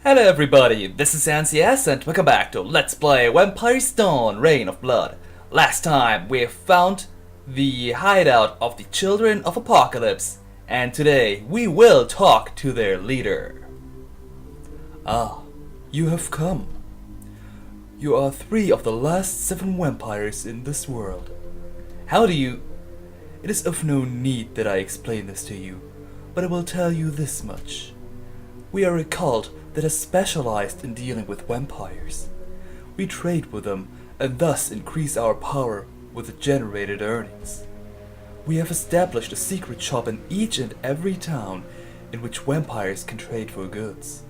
Hello everybody, this is NCS and welcome back to Let's Play Vampire Stone Reign of Blood. Last time we found the hideout of the Children of Apocalypse, and today we will talk to their leader. Ah, you have come. You are 3 of the last 7 vampires in this world. How do you... It is of no need that I explain this to you, but I will tell you this much. We are a cult that has specialized in dealing with vampires. We trade with them and thus increase our power with the generated earnings. We have established a secret shop in each and every town in which vampires can trade for goods.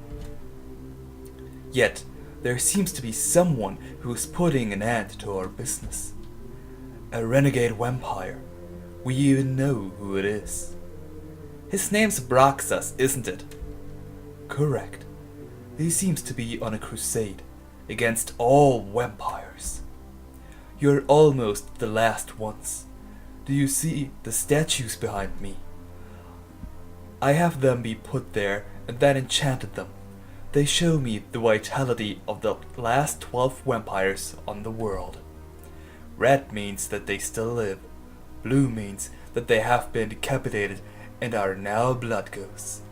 Yet, there seems to be someone who is putting an end to our business. A renegade vampire. We even know who it is. His name's Abraxas, isn't it? Correct. He seems to be on a crusade against all vampires. You're almost the last ones. Do you see the statues behind me? I have them be put there and then enchanted them. They show me the vitality of the last 12 vampires on the world. Red means that they still live. Blue means that they have been decapitated and are now blood ghosts.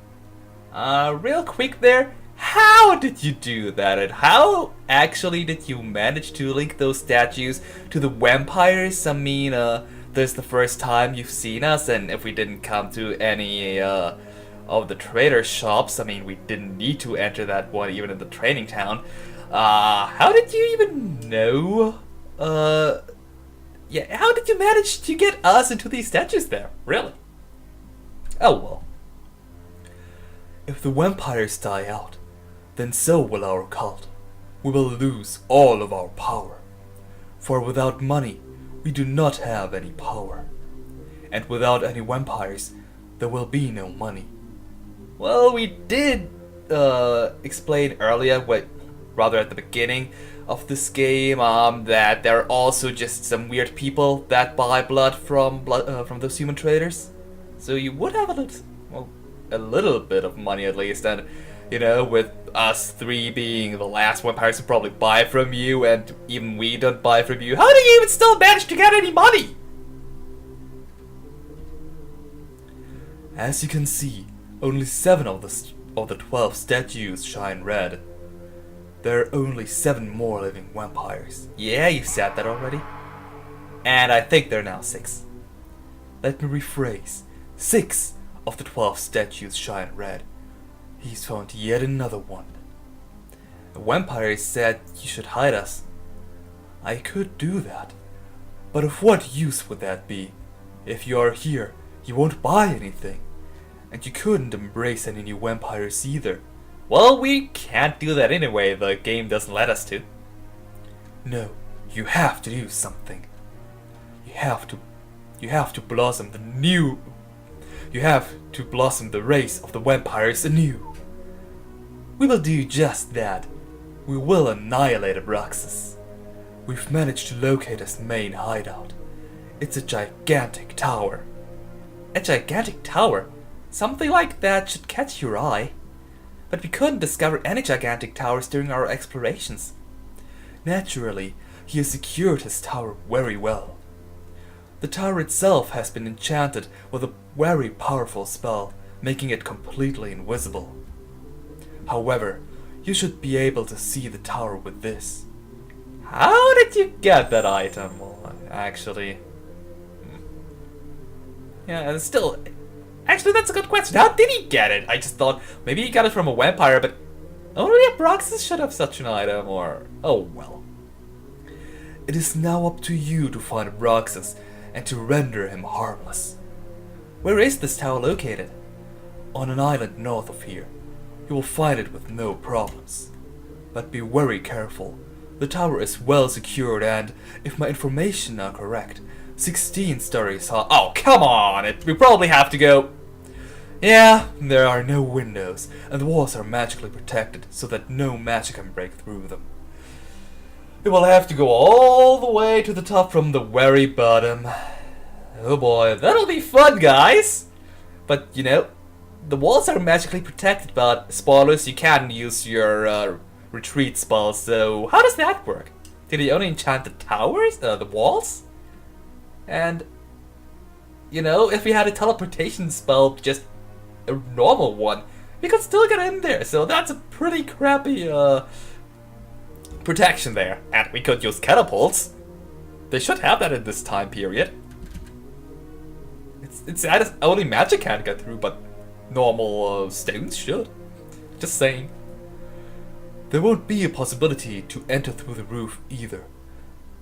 Real quick there, how did you do that, and how actually did you manage to link those statues to the vampires? I mean, this is the first time you've seen us, and if we didn't come to any of the trader shops, I mean, we didn't need to enter that one even in the training town. How did you even know? Yeah, how did you manage to get us into these statues there? Really? Oh well. If the vampires die out, then so will our cult. We will lose all of our power. For without money, we do not have any power. And without any vampires, there will be no money. Well, we did explain earlier, rather at the beginning of this game, that there are also just some weird people that buy blood from those human traders. So you would have a little bit of money at least, and you know, with us 3 being the last vampires to probably buy from you, and even we don't buy from you, how do you even still manage to get any money? As you can see, only 7 of the 12 statues shine red. There are only 7 more living vampires. Yeah, you said that already. And I think there are now 6. Let me rephrase. 6 of the 12 statues shine red. He's found yet another one. The vampire said you should hide us. I could do that. But of what use would that be? If you are here, you won't buy anything. And you couldn't embrace any new vampires either. Well, we can't do that anyway, the game doesn't let us to. No, you have to do something. You have to blossom the new... You have to blossom the race of the vampires anew. We will do just that. We will annihilate Abraxas. We've managed to locate his main hideout. It's a gigantic tower. A gigantic tower? Something like that should catch your eye. But we couldn't discover any gigantic towers during our explorations. Naturally, he has secured his tower very well. The tower itself has been enchanted with a very powerful spell, making it completely invisible. However, you should be able to see the tower with this. How did you get that item? Well, actually... Yeah, and still... Actually, that's a good question. How did he get it? I just thought maybe he got it from a vampire, but... only Abraxas should have such an item, or... oh well. It is now up to you to find Abraxas and to render him harmless. Where is this tower located? On an island north of here. You will find it with no problems. But be very careful. The tower is well secured and, if my information are correct, 16 stories high. Oh, come on! We probably have to go... Yeah, there are no windows, and the walls are magically protected so that no magic can break through them. We will have to go all the way to the top from the very bottom. Oh boy, that'll be fun, guys! But, you know, the walls are magically protected, but spoilers, you can use your retreat spell, so how does that work? Did he only enchant the towers? The walls? And, you know, if we had a teleportation spell, just a normal one, we could still get in there, so that's a pretty crappy protection there. And we could use catapults. They should have that in this time period. It's sad as only magic can't get through, but normal stones should. Just saying. There won't be a possibility to enter through the roof either.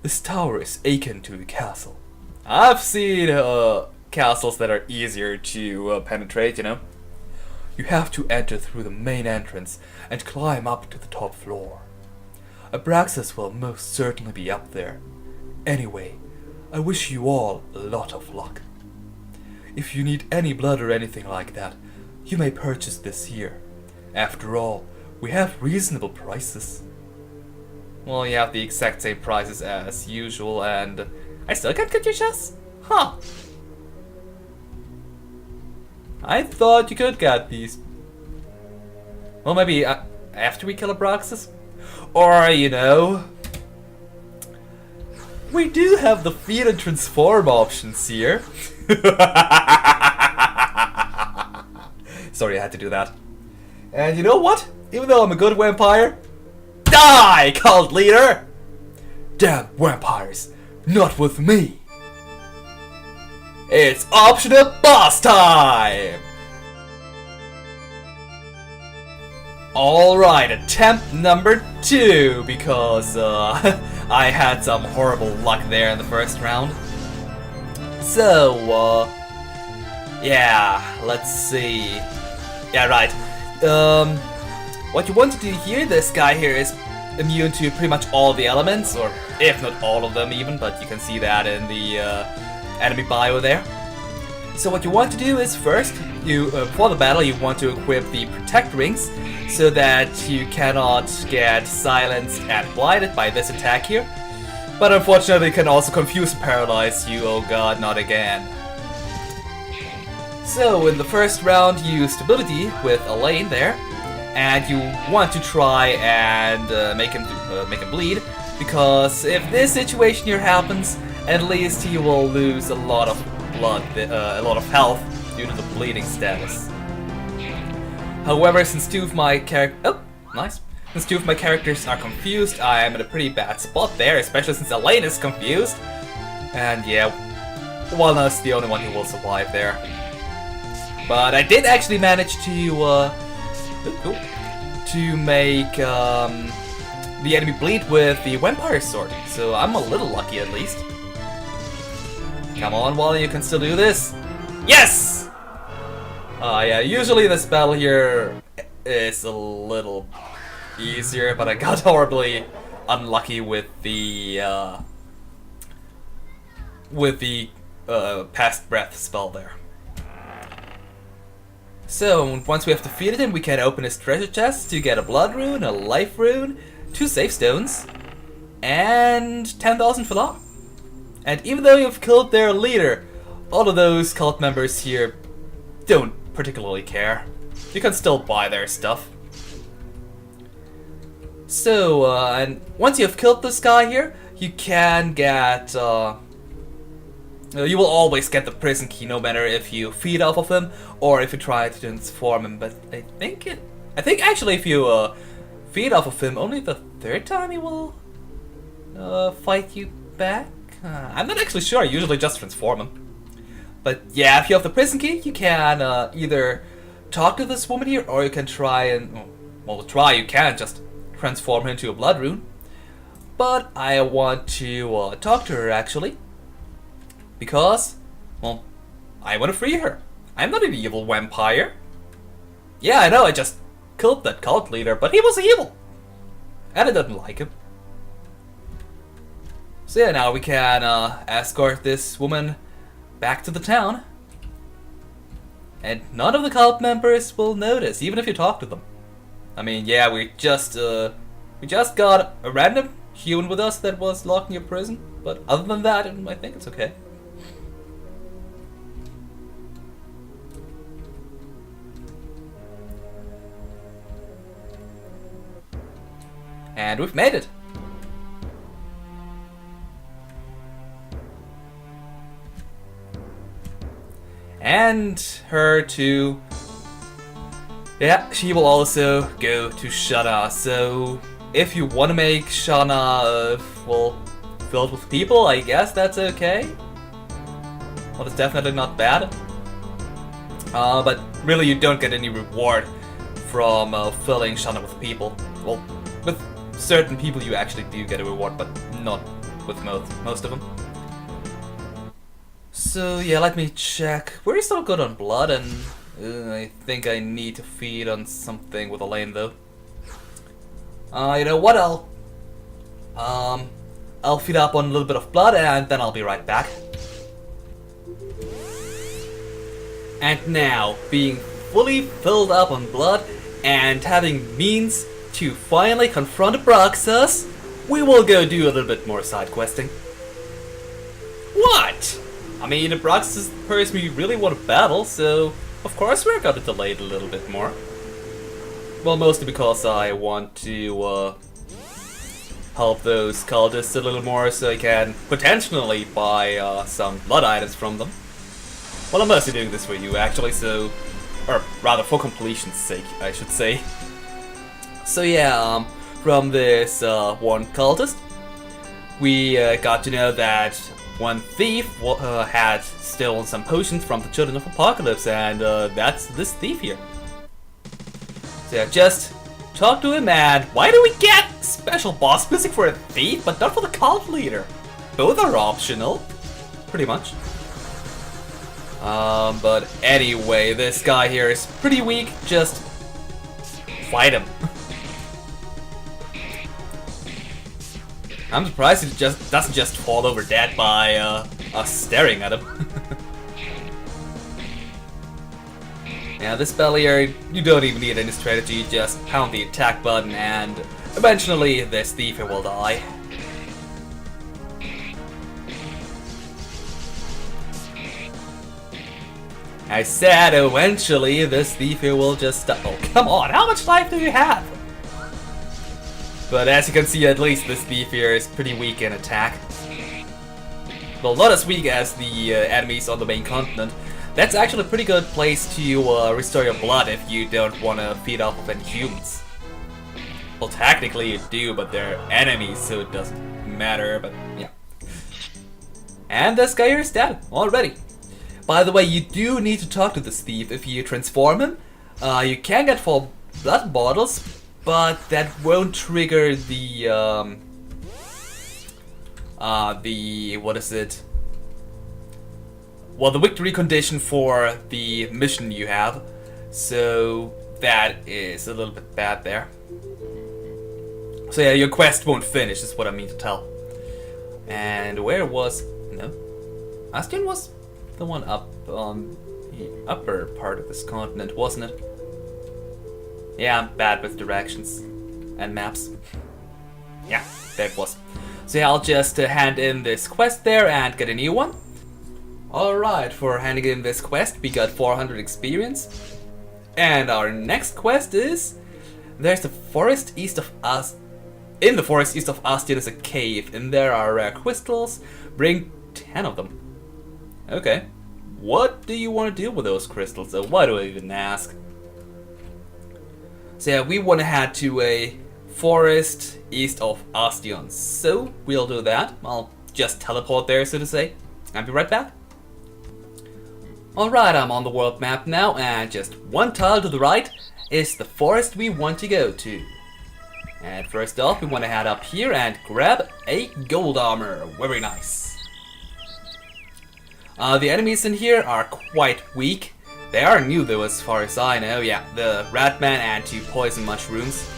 This tower is akin to the castle. I've seen castles that are easier to penetrate, you know. You have to enter through the main entrance and climb up to the top floor. Abraxas will most certainly be up there. Anyway, I wish you all a lot of luck. If you need any blood or anything like that, you may purchase this here. After all, we have reasonable prices. Well, you have the exact same prices as usual, and I still can't get your chests? Huh. I thought you could get these. Well, maybe after we kill Abraxas? Or, you know, we do have the feed and transform options here. Sorry, I had to do that. And you know what? Even though I'm a good vampire, die, cult leader! Damn vampires, not with me! It's optional boss time! Alright, attempt number 2, because I had some horrible luck there in the first round. So, yeah, let's see. Yeah, right. What you want to do here, this guy here is immune to pretty much all the elements, or if not all of them even, but you can see that in the enemy bio there. So what you want to do is first, you for the battle you want to equip the protect rings, so that you cannot get silenced and blinded by this attack here. But unfortunately it can also confuse and paralyze you, oh god, not again. So in the first round you use stability with Elaine there, and you want to try and make him bleed, because if this situation here happens, at least he will lose a lot of blood, a lot of health due to the bleeding status. However, since two of my Since two of my characters are confused, I am in a pretty bad spot there, especially since Elaine is confused. And yeah, Walnut's the only one who will survive there. But I did actually manage to make the enemy bleed with the vampire sword, so I'm a little lucky at least. Come on, Wally, you can still do this. Yes! Yeah, usually this battle here is a little easier, but I got horribly unlucky with the past breath spell there. So once we have defeated him, we can open his treasure chest to get a blood rune, a life rune, 2 safe stones, and 10,000 phala. And even though you've killed their leader, all of those cult members here don't particularly care. You can still buy their stuff. So, and once you have killed this guy here, you can get, you will always get the prison key, no matter if you feed off of him or if you try to transform him. But I think actually if you feed off of him, only the 3rd time he will fight you back. I'm not actually sure. I usually just transform him. But yeah, if you have the prison key, you can either talk to this woman here, or you can try and you can just transform her into a blood rune. But I want to talk to her actually, because, well, I want to free her. I'm not an evil vampire. Yeah, I know, I just killed that cult leader, but he was evil. And I didn't like him. So yeah, now we can escort this woman back to the town. And none of the cult members will notice, even if you talk to them. I mean, yeah, we just got a random human with us that was locked in your prison, but other than that, I think it's okay. And we've made it. And her too. Yeah, she will also go to Shana. So if you want to make Shana, well, filled with people, I guess that's okay. Well, it's definitely not bad. But really, you don't get any reward from filling Shana with people. Well, with certain people you actually do get a reward, but not with most of them. So yeah, let me check. We're still good on blood, and I think I need to feed on something with Elaine though. You know what? I'll feed up on a little bit of blood, and then I'll be right back. And now, being fully filled up on blood and having means to finally confront Abraxas, we will go do a little bit more side questing. What? I mean, Abraxas is the person we really want to battle, so of course we're gonna delay it a little bit more. Well, mostly because I want to help those cultists a little more so I can potentially buy some blood items from them. Well, I'm mostly doing this for you actually, so... or rather for completion's sake, I should say. So yeah, from this one cultist, we got to know that one thief had stolen some potions from the Children of Apocalypse, and that's this thief here. So yeah, just talk to him, and why do we get special boss music for a thief, but not for the cult leader? Both are optional, pretty much. But anyway, this guy here is pretty weak, just fight him. I'm surprised he doesn't just fall over dead by us staring at him. Yeah, this belly here, you don't even need any strategy, just pound the attack button and eventually this thief here will die. I said eventually this thief here will just stop. Oh, come on, how much life do you have? But as you can see, at least this thief here is pretty weak in attack. Well, not as weak as the enemies on the main continent. That's actually a pretty good place to restore your blood if you don't want to feed off of any humans. Well, technically you do, but they're enemies, so it doesn't matter, but yeah. And this guy here is dead already. By the way, you do need to talk to this thief if you transform him. You can get 4 blood bottles, but that won't trigger the what is it? Well, the victory condition for the mission you have. So that is a little bit bad there. So yeah, your quest won't finish, is what I mean to tell. And where was... no? Astion was the one up on the upper part of this continent, wasn't it? Yeah, I'm bad with directions and maps. Yeah, there it was. So yeah, I'll just hand in this quest there and get a new one. Alright, for handing in this quest, we got 400 experience. And our next quest is... there's the forest east of us. In the forest east of Astion is a cave, and there are rare crystals. Bring 10 of them. Okay. What do you want to do with those crystals? Why do I even ask? So yeah, we want to head to a forest east of Astion. So we'll do that. I'll just teleport there, so to say. I'll be right back. Alright, I'm on the world map now, and just one tile to the right is the forest we want to go to. And first off, we want to head up here and grab a gold armor. Very nice. The enemies in here are quite weak. They are new though, as far as I know. Yeah, the Ratman and 2 poison mushrooms.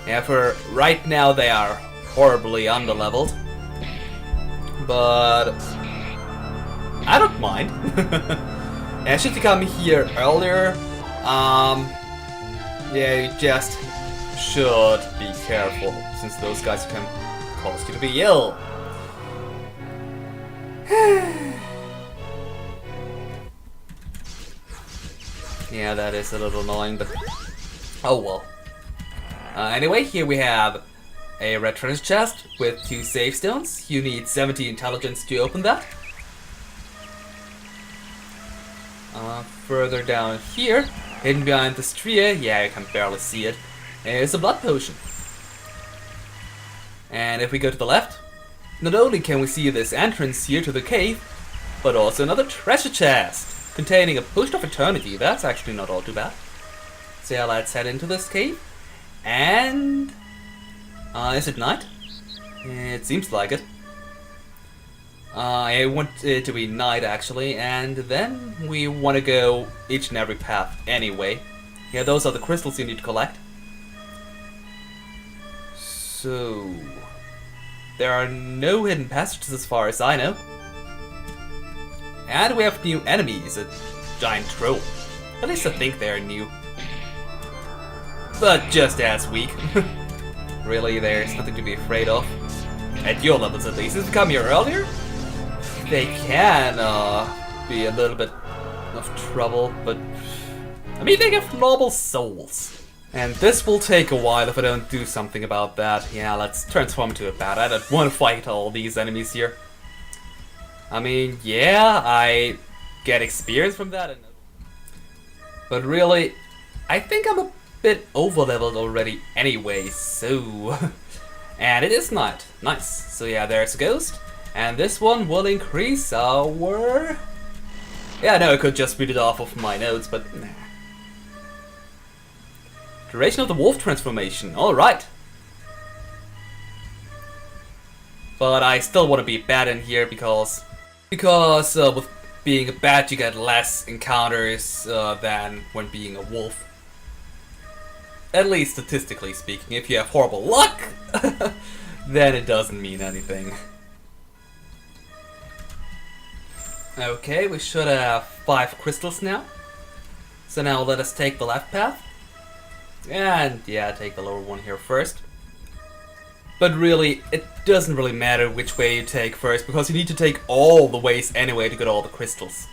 Yeah, for right now they are horribly underleveled. But I don't mind. And should you come here earlier, yeah, you just should be careful, since those guys can cause you to be ill. Yeah, that is a little annoying, but oh well. Anyway, here we have A red treasure chest with 2 save stones. You need 70 intelligence to open that. Further down here, hidden behind the stria, yeah, you can barely see it, is a blood potion. And if we go to the left, not only can we see this entrance here to the cave, but also another treasure chest containing a potion of eternity. That's actually not all too bad. So yeah, let's head into this cave. And is it night? It seems like it. I want it to be night actually, and then we want to go each and every path anyway. Yeah, those are the crystals you need to collect. So there are no hidden passages as far as I know. And we have new enemies, a giant troll. At least I think they're new. But just as weak. Really, there's nothing to be afraid of. At your levels at least. If you come here earlier, they can be a little bit of trouble, but I mean, they have noble souls. And this will take a while if I don't do something about that. Yeah, let's transform into a bat. I don't want to fight all these enemies here. I mean, yeah, I get experience from that, but really, I think I'm a bit over-leveled already anyway, so... And it is night. Nice. So yeah, there's a ghost. And this one will increase our... Yeah, no, I could just read it off of my notes, but nah. Duration of the wolf transformation. Alright. But I still want to be a bat in here because with being a bat you get less encounters than when being a wolf. At least statistically speaking. If you have horrible luck, then it doesn't mean anything. Okay, we should have 5 crystals now. So now let us take the left path. And yeah, take the lower one here first. But really, it doesn't really matter which way you take first, because you need to take all the ways anyway to get all the crystals.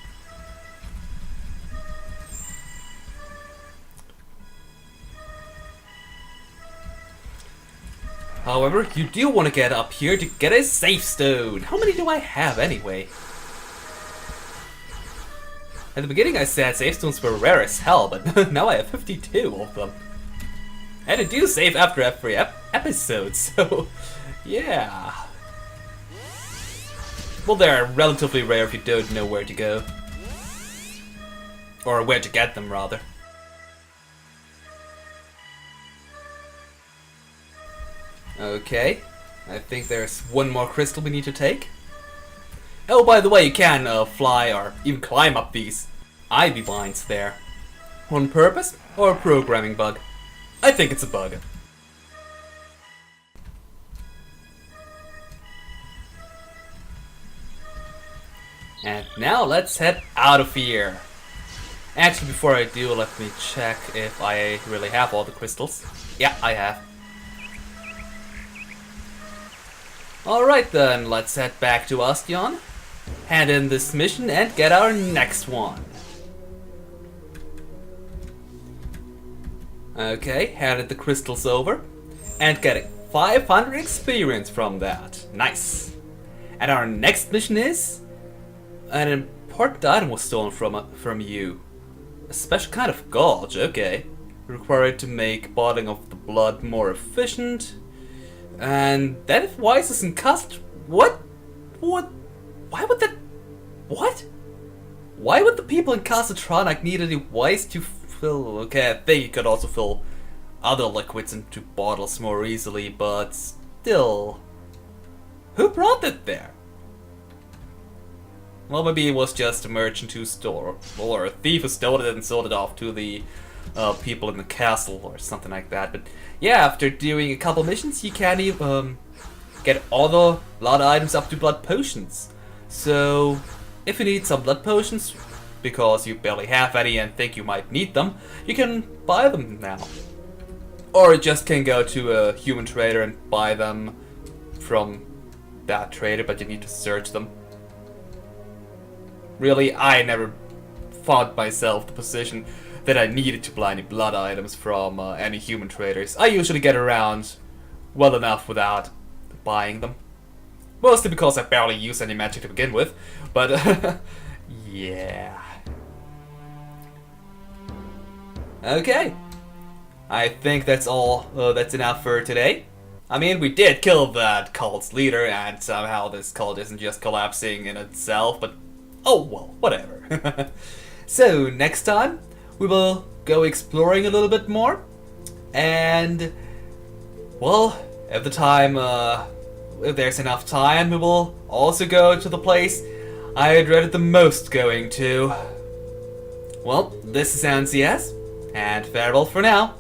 However, you do want to get up here to get a safe stone. How many do I have anyway? At the beginning I said save stones were rare as hell, but now I have 52 of them. And I do save after every episode, so yeah. Well, they're relatively rare if you don't know where to go. Or where to get them, rather. Okay, I think there's one more crystal we need to take. Oh, by the way, you can fly or even climb up these ivy vines there. On purpose or a programming bug? I think it's a bug. And now let's head out of here. Actually, before I do, let me check if I really have all the crystals. Yeah, I have. Alright then, let's head back to Ostion, hand in this mission and get our next one. Okay, handed the crystals over and getting 500 experience from that. Nice. And our next mission is an important item was stolen from you. A special kind of gauge, okay. Required to make bottling of the blood more efficient. And that if Wise isn't cast, what? Why would that? What? Why would the people in Casatronic need any Wise to fill? Okay, I think you could also fill other liquids into bottles more easily, but still, who brought it there? Well, maybe it was just a merchant who stole, or a thief who stole it and sold it off to the people in the castle or something like that. But yeah, after doing a couple missions, you can even get all the blood items up to blood potions. So if you need some blood potions, because you barely have any and think you might need them, you can buy them now. Or you just can go to a human trader and buy them from that trader, but you need to search them. Really, I never found myself the position that I needed to buy any blood items from any human traders. I usually get around well enough without buying them. Mostly because I barely use any magic to begin with, but yeah. Okay. I think that's all, that's enough for today. I mean, we did kill that cult's leader, and somehow this cult isn't just collapsing in itself, but oh well, whatever. So, next time, we will go exploring a little bit more, and, well, if there's enough time, we will also go to the place I dreaded the most going to. Well, this is NCS, and farewell for now.